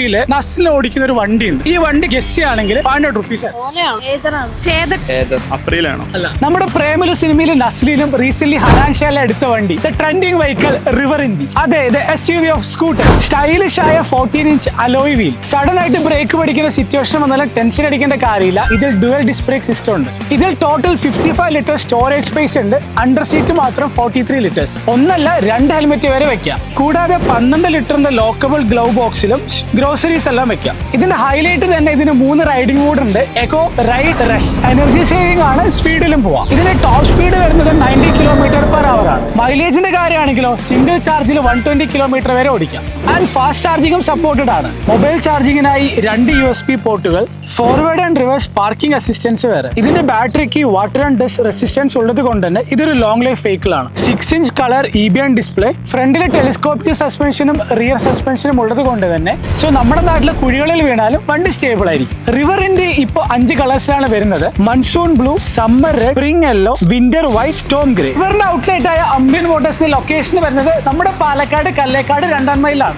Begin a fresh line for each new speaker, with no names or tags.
സിറ്റിയില് നസ്ലിൽ ഓടിക്കുന്ന ഒരു വണ്ടി ഉണ്ട്. ഈ വണ്ടി ഗസ് ചെയ്യുകയാണെങ്കിൽ 500 റുപ്പീസ്.
അപ്രിലാണോ?
അല്ല, നമ്മുടെ പ്രേമലു സിനിമയിലും നസ്ലിലും റീസെന്റ് ഹനാൻഷാല എടുത്ത വണ്ടി ട്രെൻഡിങ് വെഹിക്കിൾ റിവർ ഇന്ത്യ. അതെ, SUV ഓഫ് സ്കൂട്ടർ. സ്റ്റൈലിഷ് ആയ 14 ഇഞ്ച് അലോയ് വീൽ. സഡൻ ആയിട്ട് ബ്രേക്ക് പിടിക്കുന്ന സിറ്റുവേഷൻ വന്നാലും ടെൻഷൻ അടിക്കേണ്ട കാര്യമില്ല. ഇതിൽ ഡുവൽ ഡിസ്ക് ബ്രേക്ക് സിസ്റ്റം ഉണ്ട്. ഇതിൽ ടോട്ടൽ 55 ലിറ്റർ സ്റ്റോറേജ് സ്പേസ് ഉണ്ട്. അണ്ടർ സീറ്റ് മാത്രം 43 ലിറ്റേഴ്സ്. ഒന്നല്ല 2 ഹെൽമെറ്റ് വരെ വെക്കാം. കൂടാതെ 12 ലിറ്ററിന്റെ ലോക്കബിൾ ഗ്ലൗ ബോക്സിലും ഗ്രോസറീസ് എല്ലാം വെക്കാം. ഇതിന്റെ ഹൈലൈറ്റ് തന്നെ ഇതിന് 3 റൈഡിംഗ് മോഡ് ഉണ്ട്. Eco, ride, rush. Energy saving ആണ്, സ്പീഡിലും പോവാം. ഇതിന്റെ ടോപ്പ് സ്പീഡ് വരുന്നത് 90 km/h ആണ്. മൈലേജിന്റെ കാര്യമാണെങ്കിലോ സിംഗിൾ ചാർജിൽ 120 km വരെ ഓടിക്കാം. ആൻഡ് ഫാസ്റ്റ് ചാർജിംഗും സപ്പോർട്ടഡ് ആണ്. മൊബൈൽ ചാർജിങ്ങിനായി 2 USB പോർട്ടുകൾ, forward and reverse parking assistance വരെ. ഇതിന്റെ ബാറ്ററിക്ക് വാട്ടർ ആൻഡ് ഡസ്റ്റ് റെസിസ്റ്റൻസ് ഉള്ളത് കൊണ്ട് തന്നെ ഇതൊരു ലോങ് ലൈഫ് വെഹിക്കിൾ ആണ്. 6 ഇഞ്ച് കളർ EBN ഡിസ്പ്ലേ, ഫ്രണ്ടിലെ ടെലിസ്കോപ്പിക് സസ്പെൻഷനും റിയർ സസ്പെൻഷനും ഉള്ളത് കൊണ്ട് തന്നെ നമ്മുടെ നാട്ടിലെ കുഴികളിൽ വീണാലും വണ്ടി സ്റ്റേബിൾ ആയിരിക്കും. റിവർ ഇന്ത്യ ഇപ്പോൾ 5 കളേഴ്സിലാണ് വരുന്നത്. Monsoon blue, summer red, spring yellow, winter white, Storm grey. ഇവരുടെ ഔട്ട്ലെറ്റ് ആയ അംബിയൻ മോട്ടോഴ്സിന്റെ ലൊക്കേഷൻ വരുന്നത് നമ്മുടെ പാലക്കാട് കല്ലേക്കാട് 2 മൈലാണ്.